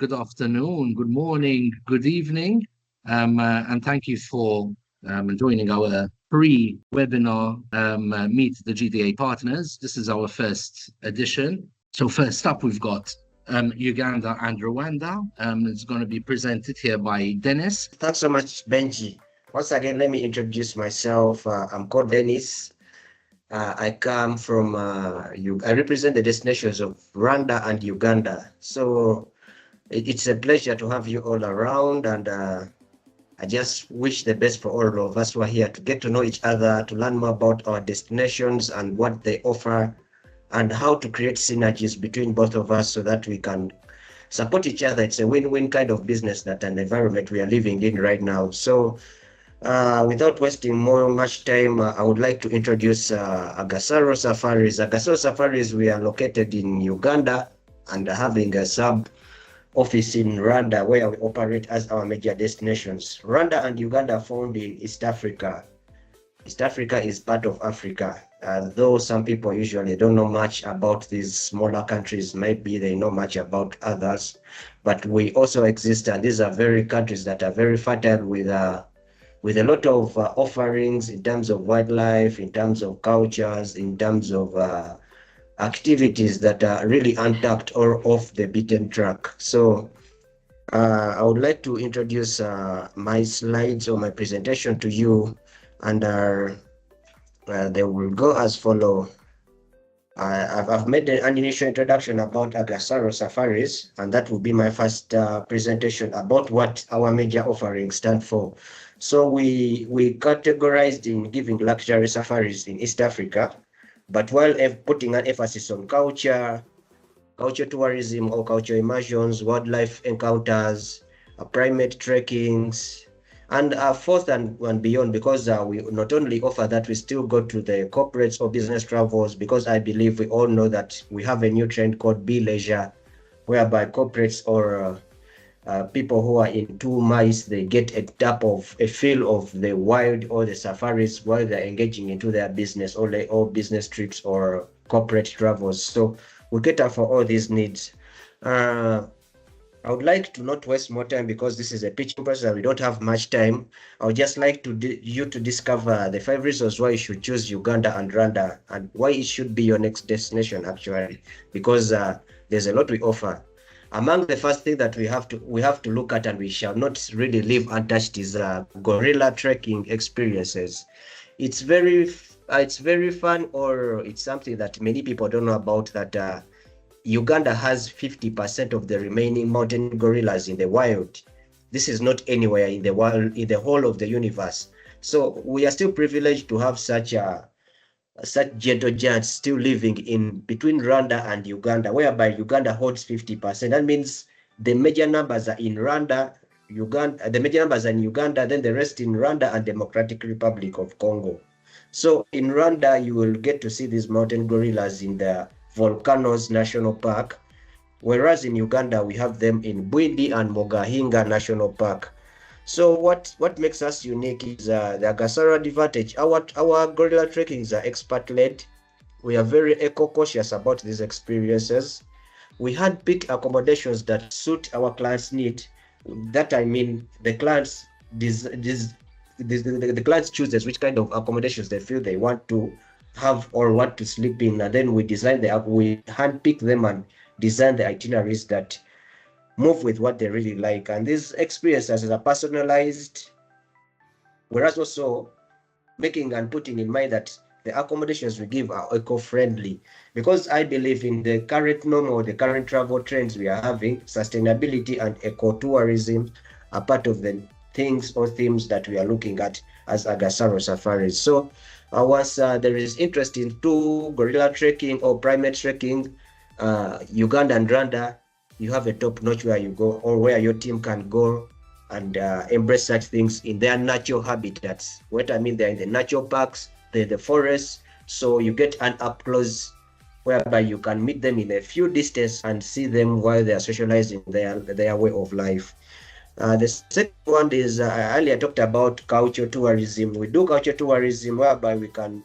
good afternoon, good morning, good evening, and thank you for joining our pre-webinar Meet the GDA Partners. This is our first edition. So first up, we've got Uganda and Rwanda. It's going to be presented here by Dennis. Thanks so much, Benji. Once again, let me introduce myself. I'm called Dennis. I come from, I represent the destinations of Rwanda and Uganda. So it's a pleasure to have you all around, and I just wish the best for all of us who are here to get to know each other, to learn more about our destinations and what they offer, and how to create synergies between both of us so that we can support each other. It's a win-win kind of business that an environment we are living in right now. So without wasting much time, I would like to introduce Agasaro Safaris. Agasaro Safaris, we are located in Uganda and having a sub office in Rwanda where we operate as our major destinations. Rwanda and Uganda are found in East Africa. East Africa is part of Africa, though some people usually don't know much about these smaller countries. Maybe they know much about others, but we also exist, and these are very countries that are very fertile with a lot of offerings in terms of wildlife, in terms of cultures, in terms of activities that are really untapped or off the beaten track. So I would like to introduce my slides or my presentation to you, and they will go as follow. I've made an initial introduction about Agasaro Safaris, and that will be my first presentation about what our major offerings stand for. So we categorized in giving luxury safaris in East Africa, but while putting an emphasis on culture tourism or culture immersions, wildlife encounters, primate trekkings, and fourth and beyond, because we not only offer that, we still go to the corporates or business travels, because I believe we all know that we have a new trend called Be Leisure, whereby corporates or people who are into mice, they get a feel of the wild or the safaris while they're engaging into their business or business trips or corporate travels. So we cater for all these needs. I would like to not waste more time because this is a pitching process and we don't have much time. I would just like you to discover the 5 reasons why you should choose Uganda and Rwanda, and why it should be your next destination actually, because there's a lot we offer. Among the first thing that we have to look at, and we shall not really leave untouched, is gorilla trekking experiences. It's very fun, or it's something that many people don't know about, that Uganda has 50% of the remaining mountain gorillas in the wild. This is not anywhere in the world, in the whole of the universe. So we are still privileged to have such gentle giants still living in between Rwanda and Uganda, whereby Uganda holds 50%. That means the major numbers are in Rwanda, Uganda, the major numbers are in Uganda, then the rest in Rwanda and Democratic Republic of Congo. So in Rwanda, you will get to see these mountain gorillas in the Volcanoes National Park, whereas in Uganda, we have them in Bwindi and Mogahinga National Park. So what makes us unique is the Agasaro advantage. Our gorilla trekkings are expert-led. We are very eco-cautious about these experiences. We handpick accommodations that suit our clients' need. That I mean, the clients the clients chooses which kind of accommodations they feel they want to have or want to sleep in, and then we handpick them and design the itineraries that move with what they really like. And these experiences are personalized, whereas also making and putting in mind that the accommodations we give are eco-friendly, because I believe in the current norm or the current travel trends we are having, sustainability and eco-tourism are part of the things or themes that we are looking at as Agasaro Safaris. So once there is interest in gorilla trekking or primate trekking, Uganda and Rwanda, you have a top-notch where you go, or where your team can go and embrace such things in their natural habitats. What I mean, they're in the natural parks, they're the forests, so you get an up-close whereby you can meet them in a few distance and see them while they are socializing their way of life. The second one is I earlier talked about culture tourism. We do culture tourism whereby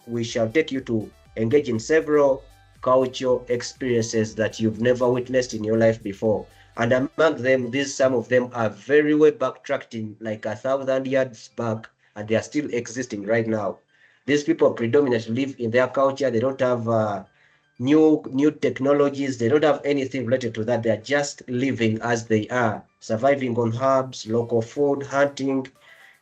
we shall take you to engage in several cultural experiences that you've never witnessed in your life before. And among them, some of them are very way backtracked in like 1,000 years back, and they are still existing right now. These people predominantly live in their culture. They don't have new technologies. They don't have anything related to that. They are just living as they are, surviving on herbs, local food, hunting.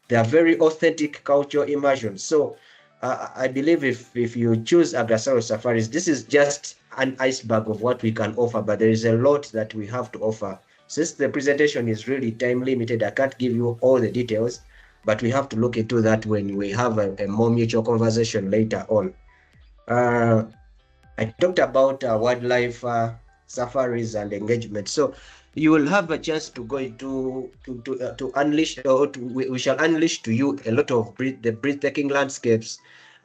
They are very authentic cultural immersion. So I believe if you choose Agasaro Safaris, this is just an iceberg of what we can offer, but there is a lot that we have to offer. Since the presentation is really time limited, I can't give you all the details, but we have to look into that when we have a more mutual conversation later on. Uh, I talked about wildlife safaris and engagement. So you will have a chance to go into to unleash, or we shall unleash to you a lot of the breathtaking landscapes.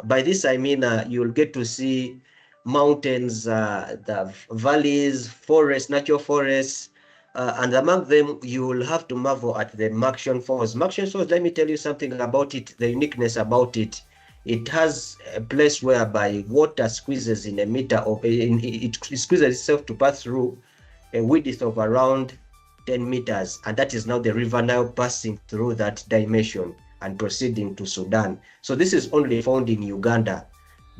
By this I mean you'll get to see mountains, the valleys, forests, natural forests, and among them you will have to marvel at the Maction Falls. Maction Falls, let me tell you something about it, the uniqueness about it. It has a place whereby water squeezes in a meter of it squeezes itself to pass through a width of around 10 meters, and that is now the River Nile passing through that dimension and proceeding to Sudan. So this is only found in Uganda.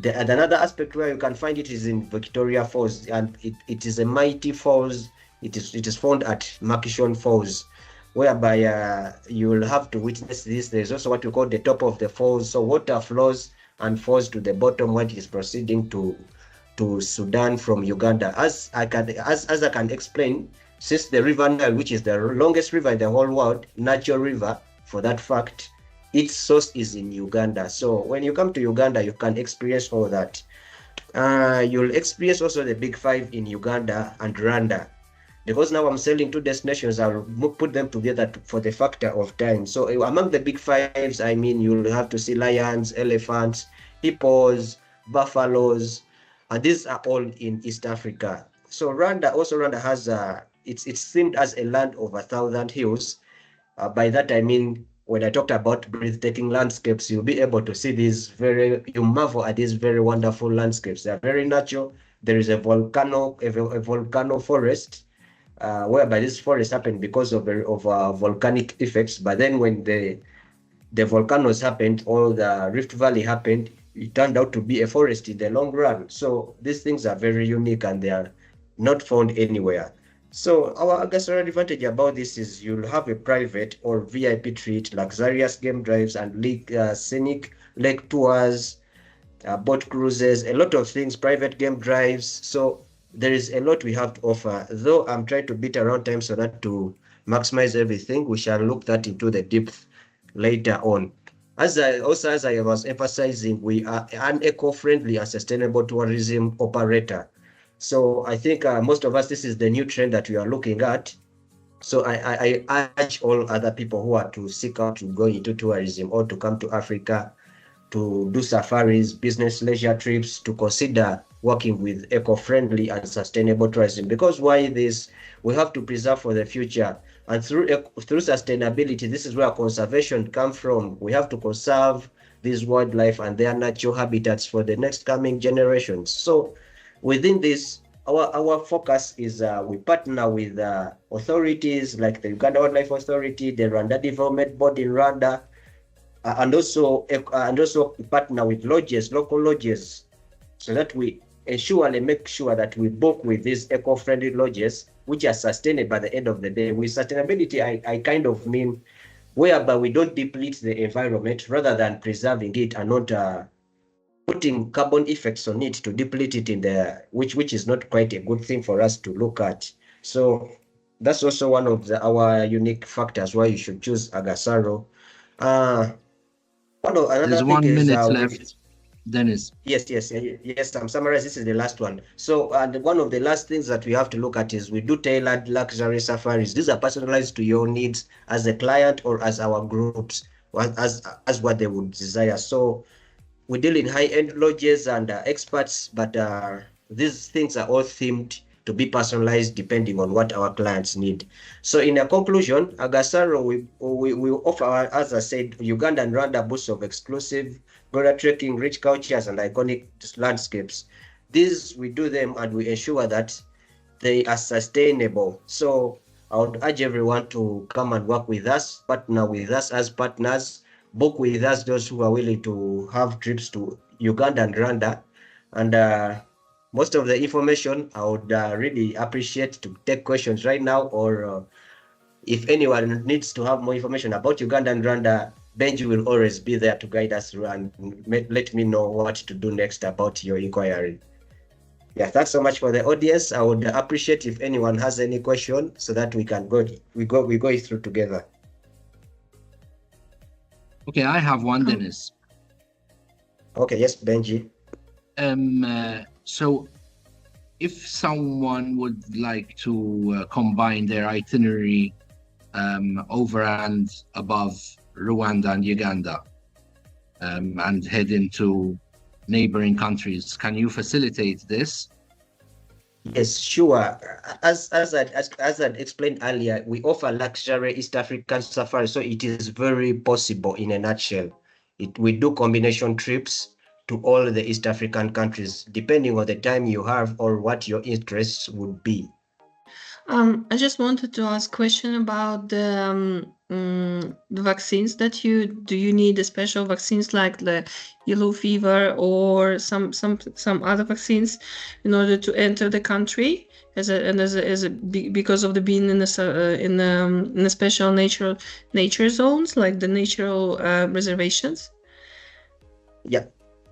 Another aspect where you can find it is in Victoria Falls, and it is a mighty falls. It is found at Makishon Falls, whereby you will have to witness this. There's also what we call the top of the falls. So water flows and falls to the bottom when it is proceeding to Sudan from Uganda. As I can explain, since the River Nile, which is the longest river in the whole world, natural river for that fact, its source is in Uganda. So when you come to Uganda, you can experience all that. You'll experience also the big five in Uganda and Rwanda. Because now I'm selling two destinations, I'll put them together for the factor of time. So among the big fives, I mean, you'll have to see lions, elephants, hippos, buffaloes, and these are all in East Africa. So Rwanda has it's themed as a land of 1,000 hills. By that I mean, when I talked about breathtaking landscapes, you'll be able to see you marvel at these very wonderful landscapes. They are very natural. There is a volcano forest, whereby this forest happened because of volcanic effects. But then when the volcanoes happened, or the Rift Valley happened, it turned out to be a forest in the long run. So these things are very unique and they are not found anywhere. So our Agasaro advantage about this is you'll have a private or VIP treat, luxurious game drives and scenic lake tours, boat cruises, a lot of things, private game drives. So there is a lot we have to offer. Though I'm trying to beat around time so that to maximize everything, we shall look that into the depth later on. As I was emphasizing, we are an eco-friendly and sustainable tourism operator. So I think most of us, this is the new trend that we are looking at. So I urge all other people who are to seek out to go into tourism or to come to Africa to do safaris, business leisure trips, to consider working with eco-friendly and sustainable tourism. Because why this? We have to preserve for the future. And through sustainability, this is where conservation comes from. We have to conserve these wildlife and their natural habitats for the next coming generations. So within this, our focus is we partner with authorities like the Uganda Wildlife Authority, the Rwanda Development Board in Rwanda, and also partner with local lodges, so that we make sure that we book with these eco-friendly lodges, which are sustainable by the end of the day. With sustainability, I kind of mean whereby we don't deplete the environment rather than preserving it and not putting carbon effects on it to deplete it in which is not quite a good thing for us to look at. So that's also one of our unique factors why you should choose Agasaro. There's 1 minute left, Dennis. Yes, I'm summarizing. This is the last one. So, and one of the last things that we have to look at is we do tailored luxury safaris. These are personalized to your needs as a client or as our groups, as what they would desire. So we deal in high-end lodges and experts, but these things are all themed to be personalized depending on what our clients need. So in a conclusion, Agasaro, we offer, as I said, Uganda and Rwanda boasts of exclusive, border trekking, rich cultures, and iconic landscapes. These we do them and we ensure that they are sustainable. So I would urge everyone to come and work with us, partner with us as partners, book with us those who are willing to have trips to Uganda and Rwanda. And most of the information, I would really appreciate to take questions right now, or if anyone needs to have more information about Uganda and Rwanda, Benji will always be there to guide us through and let me know what to do next about your inquiry. Yeah, thanks so much for the audience. I would appreciate if anyone has any question so that we can go it through together. Okay, I have one, Dennis. Okay, yes, Benji. So if someone would like to combine their itinerary over and above Rwanda and Uganda and head into neighboring countries, can you facilitate this? Yes, sure. As I explained earlier, we offer luxury East African safari, so it is very possible in a nutshell. We do combination trips to all the East African countries, depending on the time you have or what your interests would be. I just wanted to ask a question about the vaccines that do you need the special vaccines like the yellow fever or some other vaccines in order to enter the country because of the being in the special nature zones like the natural reservations? Yeah.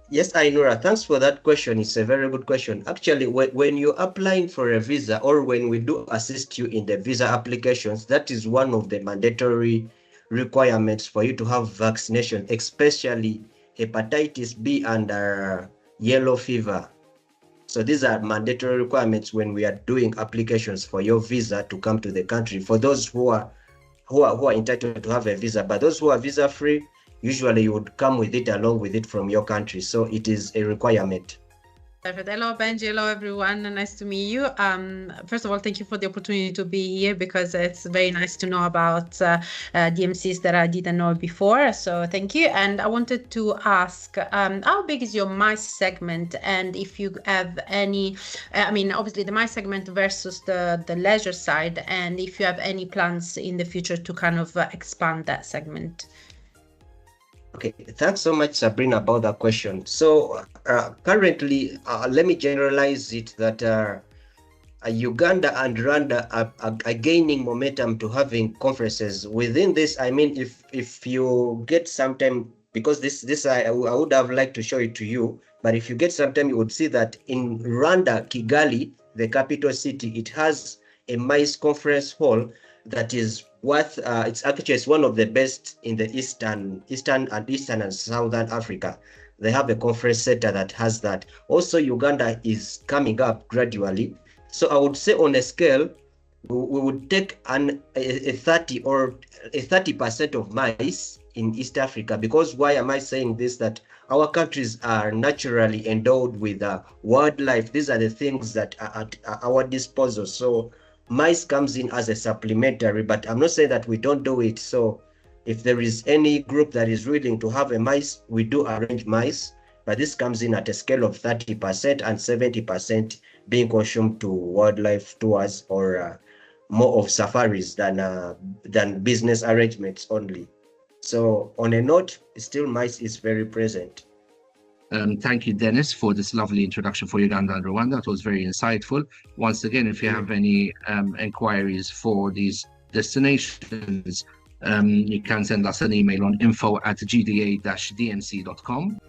Yes, Ainura, thanks for that question. It's a very good question. Actually, when you're applying for a visa or when we do assist you in the visa applications, that is one of the mandatory requirements for you to have vaccination, especially hepatitis B and yellow fever. So these are mandatory requirements when we are doing applications for your visa to come to the country. For those who are entitled to have a visa, but those who are visa free, usually you would come with it along with it from your country. So it is a requirement. Perfect. Hello, Benji. Hello, everyone. Nice to meet you. First of all, thank you for the opportunity to be here because it's very nice to know about DMCs that I didn't know before. So thank you. And I wanted to ask, how big is your MICE segment? And if you have any, obviously the MICE segment versus the leisure side, and if you have any plans in the future to kind of expand that segment. Okay, thanks so much, Sabrina, about that question. So currently, let me generalize it that Uganda and Rwanda are gaining momentum to having conferences. Within this, I mean, if you get some time, because this I would have liked to show it to you, but if you get some time, you would see that in Rwanda, Kigali, the capital city, it has a MICE conference hall that is worth, it's one of the best in the Eastern and Southern Africa. They have a conference center that has that. Also, Uganda is coming up gradually. So I would say on a scale, we would take a 30% of MICE in East Africa. Because why am I saying this? That our countries are naturally endowed with wildlife. These are the things that are at our disposal. So MICE comes in as a supplementary, but I'm not saying that we don't do it. So if there is any group that is willing to have a MICE, we do arrange MICE, but this comes in at a scale of 30% and 70% being consumed to wildlife tours or more of safaris than business arrangements only. So on a note, still MICE is very present. Thank you, Dennis, for this lovely introduction for Uganda and Rwanda. It was very insightful. Once again, if you have any inquiries for these destinations, you can send us an email on info@gda-dmc.com.